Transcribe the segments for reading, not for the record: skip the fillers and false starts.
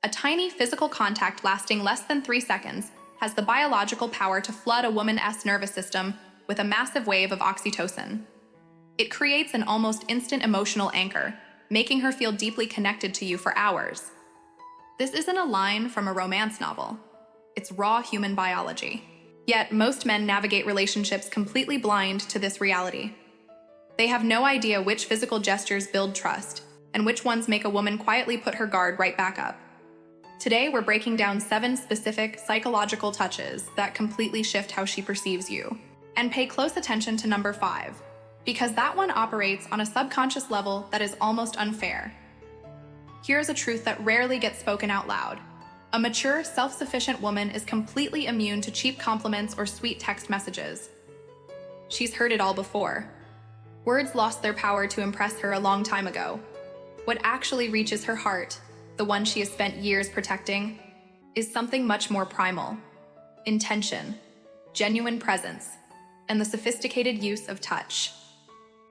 A tiny physical contact lasting less than 3 seconds has the biological power to flood a woman's nervous system with a massive wave of oxytocin. It creates an almost instant emotional anchor, making her feel deeply connected to you for hours. This isn't a line from a romance novel. It's raw human biology. Yet, most men navigate relationships completely blind to this reality. They have no idea which physical gestures build trust, and which ones make a woman quietly put her guard right back up. Today, we're breaking down 7 specific psychological touches that completely shift how she perceives you. And pay close attention to number 5, because that one operates on a subconscious level that is almost unfair. Here's a truth that rarely gets spoken out loud. A mature, self-sufficient woman is completely immune to cheap compliments or sweet text messages. She's heard it all before. Words lost their power to impress her a long time ago. What actually reaches her heart, the one she has spent years protecting, is something much more primal. Intention, genuine presence, and the sophisticated use of touch.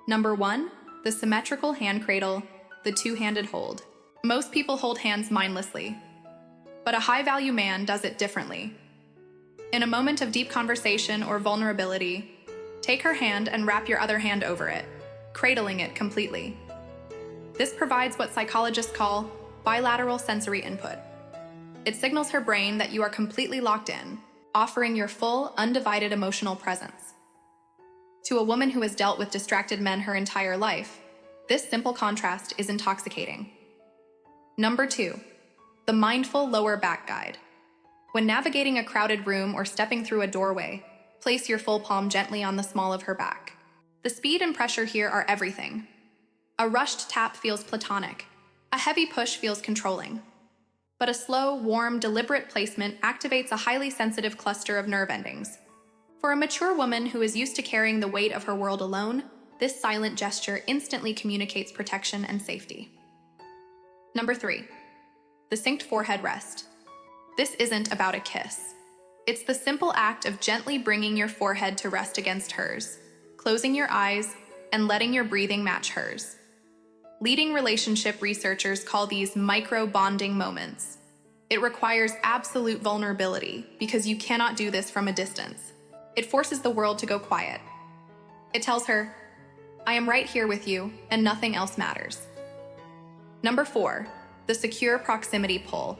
Number 1, the symmetrical hand cradle, the two-handed hold. Most people hold hands mindlessly, but a high-value man does it differently. In a moment of deep conversation or vulnerability, take her hand and wrap your other hand over it, cradling it completely. This provides what psychologists call bilateral sensory input. It signals her brain that you are completely locked in, offering your full, undivided emotional presence. To a woman who has dealt with distracted men her entire life, this simple contrast is intoxicating. Number 2, the mindful lower back guide. When navigating a crowded room or stepping through a doorway, place your full palm gently on the small of her back. The speed and pressure here are everything. A rushed tap feels platonic. A heavy push feels controlling. But a slow, warm, deliberate placement activates a highly sensitive cluster of nerve endings. For a mature woman who is used to carrying the weight of her world alone, this silent gesture instantly communicates protection and safety. Number 3, the synced forehead rest. This isn't about a kiss. It's the simple act of gently bringing your forehead to rest against hers, closing your eyes, and letting your breathing match hers. Leading relationship researchers call these micro-bonding moments. It requires absolute vulnerability because you cannot do this from a distance. It forces the world to go quiet. It tells her, I am right here with you, and nothing else matters. Number 4, the secure proximity pull.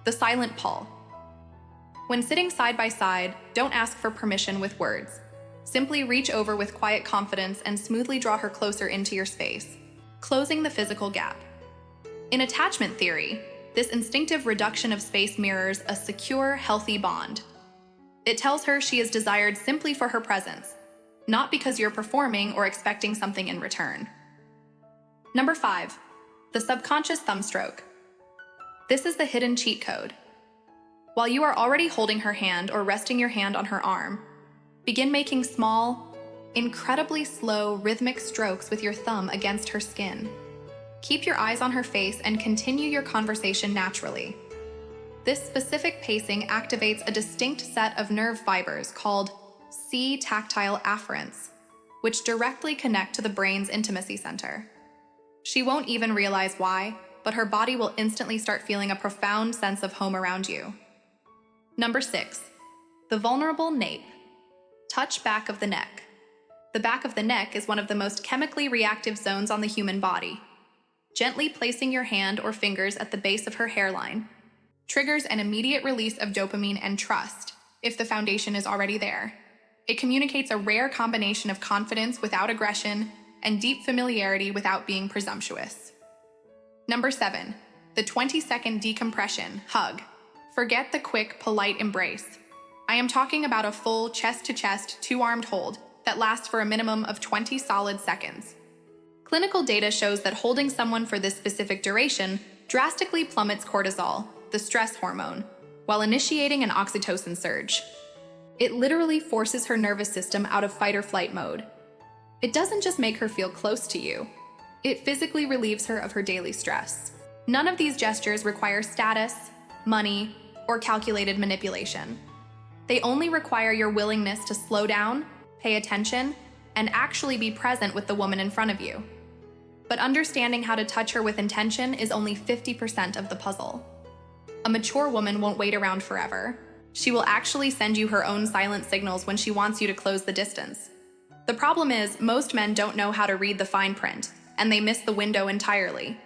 The silent pull. When sitting side by side, don't ask for permission with words. Simply reach over with quiet confidence and smoothly draw her closer into your space, closing the physical gap. In attachment theory, this instinctive reduction of space mirrors a secure, healthy bond. It tells her she is desired simply for her presence, not because you're performing or expecting something in return. Number 5, the subconscious thumb stroke. This is the hidden cheat code. While you are already holding her hand or resting your hand on her arm, begin making small, incredibly slow, rhythmic strokes with your thumb against her skin. Keep your eyes on her face and continue your conversation naturally. This specific pacing activates a distinct set of nerve fibers called C-tactile afferents, which directly connect to the brain's intimacy center. She won't even realize why, but her body will instantly start feeling a profound sense of home around you. Number 6, the vulnerable nape. Touch back of the neck. The back of the neck is one of the most chemically reactive zones on the human body. Gently placing your hand or fingers at the base of her hairline triggers an immediate release of dopamine and trust, if the foundation is already there. It communicates a rare combination of confidence without aggression and deep familiarity without being presumptuous. Number 7, the 20-second decompression hug. Forget the quick, polite embrace. I am talking about a full chest-to-chest, two-armed hold that lasts for a minimum of 20 solid seconds. Clinical data shows that holding someone for this specific duration drastically plummets cortisol, the stress hormone, while initiating an oxytocin surge. It literally forces her nervous system out of fight-or-flight mode. It doesn't just make her feel close to you, it physically relieves her of her daily stress. None of these gestures require status, money, or calculated manipulation. They only require your willingness to slow down, pay attention, and actually be present with the woman in front of you. But understanding how to touch her with intention is only 50% of the puzzle. A mature woman won't wait around forever. She will actually send you her own silent signals when she wants you to close the distance. The problem is, most men don't know how to read the fine print, and they miss the window entirely.